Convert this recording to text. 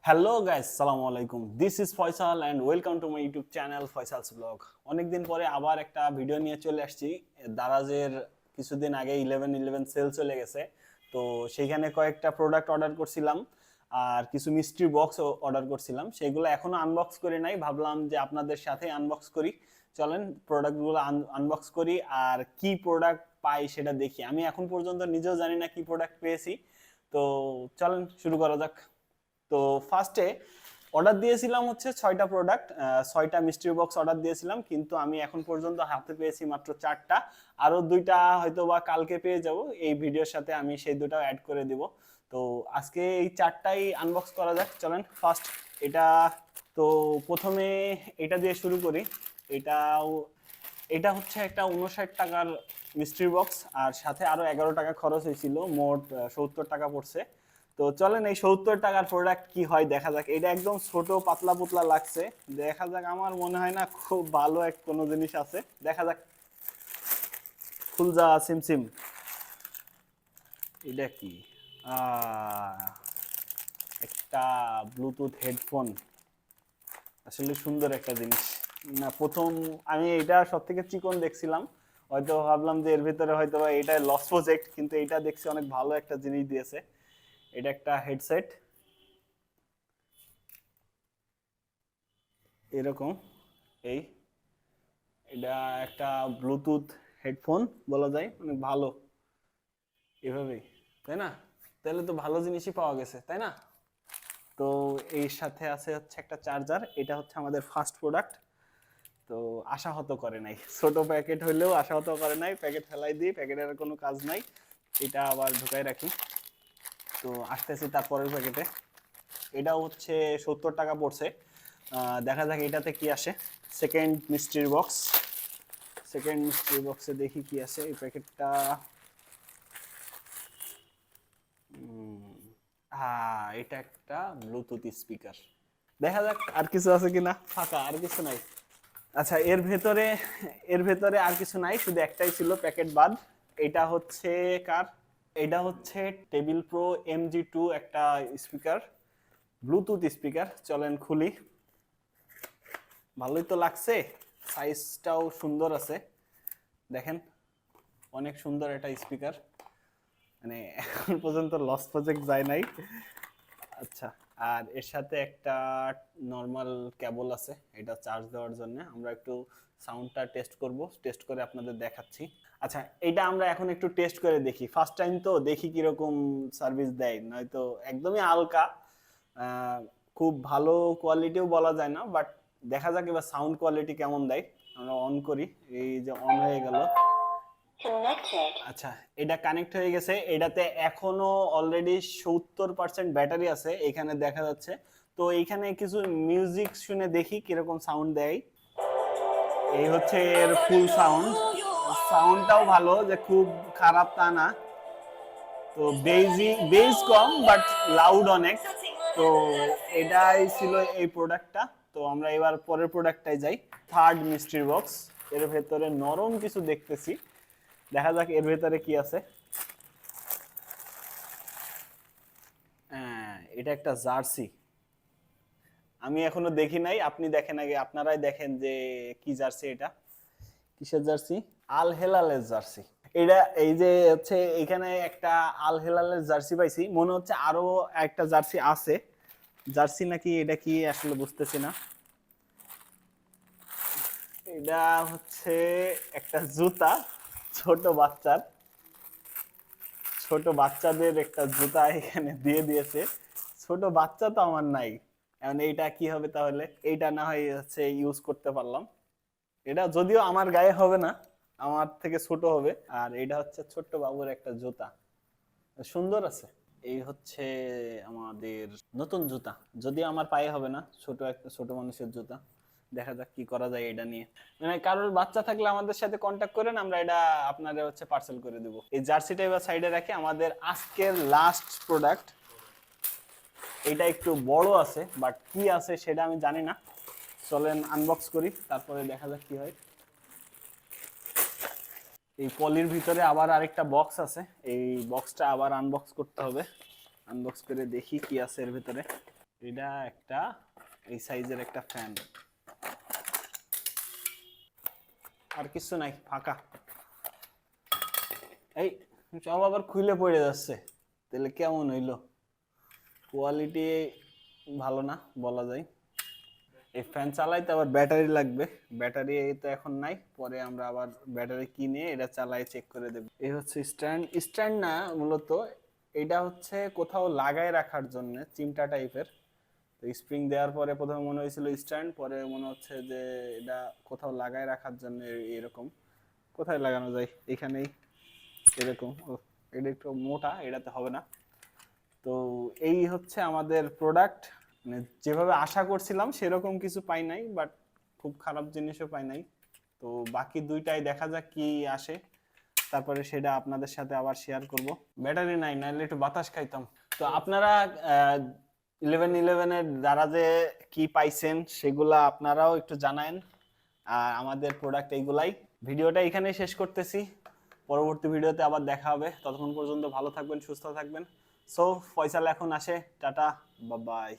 Hello guys, আসসালামু আলাইকুম। This is Faisal and welcome to my YouTube channel Faisal's blog. অনেকদিন পরে আবার একটা ভিডিও নিয়ে চলে আসছি। দারাজের কিছুদিন আগে 11/11 সেল চলে গেছে, তো সেইখানে কয়েকটা প্রোডাক্ট অর্ডার করছিলাম আর কিছু মিস্ট্রি বক্স অর্ডার করছিলাম। সেগুলো এখনো আনবক্স করি নাই, ভাবলাম যে আপনাদের সাথে আনবক্স করি। চলেন প্রোডাক্টগুলো আনবক্স করি আর কি প্রোডাক্ট পাই সেটা দেখি। আমি এখন পর্যন্ত নিজেও জানি না কি প্রোডাক্ট পেয়েছি, তো চলেন শুরু করা যাক। তো ফার্স্টে অর্ডার দিয়েছিলাম হচ্ছে 6টা প্রোডাক্ট, 6টা মিস্ট্রি বক্স অর্ডার দিয়েছিলাম, কিন্তু আমি এখন পর্যন্ত হাতে পেয়েছি মাত্র 4টা। আরো 2টা হয়তো বা কালকে পেয়ে যাব, এই ভিডিওর সাথে আমি সেই দুটাও অ্যাড করে দিব। তো আজকে এই 4টাই আনবক্স করা যাক, চলেন। ফার্স্ট এটা, তো প্রথমে এটা দিয়ে শুরু করি। এটাও এটা হচ্ছে একটা 59 টাকার মিস্ট্রি বক্স, আর সাথে আরো 11 টাকা খরচ হয়েছিল, মোট 70 টাকা পড়ছে। তো চলেন এই 70 টাকার প্রোডাক্ট কি হয় দেখা যাক। এটা একদম ছোট পাতলা পুতলা লাগছে, দেখা যাক। আমার মনে হয় না খুব ভালো এক কোনো জিনিস আছে, দেখা যাক। ফুলজা সিমসিম, এটা কি? একটা ব্লুটুথ হেডফোন, আসলে সুন্দর একটা জিনিস। না, প্রথম আমি এটা সব থেকে চিকন দেখছিলাম, হয়তো ভাবলাম যে এর ভিতরে হয়তো বা এটা লস প্রজেক্ট, কিন্তু এটা দেখছি অনেক ভালো একটা জিনিস দিয়েছে। এটা একটা হেডসেট, এরকম। এই এটা একটা ব্লুটুথ হেডফোন বলা যায়, অনেক ভালো এভাবেই, তাই না? তাহলে তো ভালো জিনিসই পাওয়া গেছে, তাই না? তো এর সাথে আছে হচ্ছে একটা চার্জার। এটা হচ্ছে আমাদের ফার্স্ট প্রোডাক্ট, তো আশাহত করে নাই। ছোট প্যাকেট হইলেও আশাহত করে নাই, প্যাকেট ফেলাই দিই, প্যাকেটের কোনো কাজ নাই। এটা আবার ঢুকাই রাখি। তো আসতেছি তারপরের প্যাকেটে। এটাও হচ্ছে 70 টাকা পড়ছে। দেখা যাক এটাতে কি আসে। Second mystery box, second mystery বক্সে দেখি কি আছে এই প্যাকেটটা। এটা একটা ব্লুটুথ স্পিকার। দেখা যাক আর কিছু আছে কিনা। ফাঁকা, আর কিছু নাই। আচ্ছা, এর ভেতরে আর কিছু নাই, শুধু একটাই ছিল প্যাকেট বাদ। এটা হচ্ছে কার? এটা হচ্ছে টেবিল প্রো MG2, একটা স্পিকার, ব্লুটুথ স্পিকার। চলেন খুলি। ভালোই তো লাগছে, সাইজটাও সুন্দর আছে, দেখেন অনেক সুন্দর একটা স্পিকার। মানে এখন পর্যন্ত লস প্রজেক্ট যায় নাই। আচ্ছা, আর এর সাথে একটা নর্মাল কেবল আছে, এটা চার্জ দেওয়ার জন্য। আমরা একটু সাউন্ডটা টেস্ট করব, টেস্ট করে আপনাদের দেখাচ্ছি। আচ্ছা, এটা আমরা এখন একটু টেস্ট করে দেখি, ফার্স্ট টাইম তো, দেখি কিরকম সার্ভিস দেয়। নয়তো একদমই হালকা, খুব ভালো কোয়ালিটিও বলা যায় না, বাট দেখা যাক এবার সাউন্ড কোয়ালিটি কেমন দেয়। আমরা অন করি, এই যে অন হয়ে গেল। আচ্ছা, এটা কানেক্ট হয়ে গেছে। এটাতে এখনো অলরেডি 70% ব্যাটারি আছে, এখানে দেখা যাচ্ছে। তো এইখানে কিছু মিউজিক শুনে দেখি কিরকম সাউন্ড দেয়। এই হচ্ছে এর ফুল সাউন্ড। সাউন্ডটাও ভালো, যে খুব খারাপ তা না। তো বেজ কম, বাট লাউড অনেক। তো এটাই ছিল এই প্রোডাক্টটা। তো আমরা এবার পরের প্রোডাক্টটাই যাই। থার্ড মিস্ট্রি বক্স, এর ভেতরে নরম কিছু দেখতেছি, দেখা যাক এর ভেতরে কি আছে। হ্যাঁ, এটা একটা জার্সি। আমি এখনো দেখি নাই, আপনি দেখেন আগে, আপনারাই দেখেন যে কি জার্সি এটা। কিসের জার্সি? আল হেলালের জার্সি। এটা এই যে হচ্ছে এখানে একটা আল হেলালের জার্সি পাইছি, মনে হচ্ছে আরো একটা জার্সি আছে। জার্সি নাকি এটা কি আসলে বুঝতেছি না। এটা হচ্ছে একটা জুতা, ছোট বাচ্চার, ছোট বাচ্চাদের একটা জুতা এখানে দিয়ে দিয়েছে। ছোট বাচ্চা তো আমার নাই, এখন এইটা কি হবে তাহলে? এইটা না হয় হচ্ছে ইউজ করতে পারলাম। এটা যদিও আমার গায়ে হবে না, আমার থেকে ছোট হবে। আর এটা হচ্ছে ছোট্ট বাবুর একটা জুতা, সুন্দর আছে। এই হচ্ছে আমাদের নতুন জুতা, যদিও আমার পায়ে হবে না, ছোট মানুষের জুতা। দেখা যাক কি করা যায় এটা নিয়ে। মানে কারোর বাচ্চা থাকলে আমাদের সাথে কন্ট্যাক্ট করেন, আমরা এটা আপনাদের হচ্ছে পার্সেল করে দেব। এই জার্সিটা এবার সাইডে রাখি। আমাদের আজকের লাস্ট প্রোডাক্ট, এটা একটু বড় আছে, বাট কি আছে সেটা আমি জানি না। চলেন আনবক্স করি, তারপরে দেখা যাক কি হয়। এই পলির ভিতরে আবার আরেকটা বক্স আছে, এই বক্সটা আবার আনবক্স করতে হবে। আনবক্স করে দেখি কি আছে এর ভিতরে। এটা একটা এই সাইজের একটা ফ্যান, আর কিছু নাই, ফাঁকা। এই সব আবার খুলে পড়ে যাচ্ছে, তাহলে কেমন হইলো? কোয়ালিটি ভালো না বলা যায়। এই ফ্যান চালাইতে আবার ব্যাটারি লাগবে, ব্যাটারি তো এখন নাই, পরে আমরা আবার ব্যাটারি কিনে এটা চালাই চেক করে দেব। এই হচ্ছে স্ট্যান্ড, স্ট্যান্ড না মূলত, এটা হচ্ছে কোথাও লাগায় রাখার জন্য চিমটা টাইপের। তো স্প্রিং দেওয়ার পরে প্রথমে মনে হয়েছিল স্ট্যান্ড, পরে মনে হচ্ছে যে এটা কোথাও লাগায় রাখার জন্য। এরকম কোথায় লাগানো যায়, এখানেই এরকম। এটা একটু মোটা, এটাতে হবে না। তো এই হচ্ছে আমাদের প্রোডাক্ট, মানে যেভাবে আশা করছিলাম সেরকম কিছু পাই নাই, বাট খুব খারাপ জিনিসও পাই নাই। তো বাকি দুইটাই দেখা যাক কি আসে, তারপরে সেটা আপনাদের সাথে আবার শেয়ার করব। ব্যাটারি নাই, নাহলে একটু বাতাস খাইতাম। তো আপনারা 1111-এর দ্বারা যে কি পাইছেন সেগুলা আপনারাও একটু জানায়েন। আর আমাদের প্রোডাক্ট এইগুলাই। ভিডিওটা এখানেই শেষ করতেছি, পরবর্তী ভিডিওতে আবার দেখা হবে। ততক্ষণ পর্যন্ত ভালো থাকবেন, সুস্থ থাকবেন। সো ফয়সাল এখন আসে, টাটা, বাই বাই।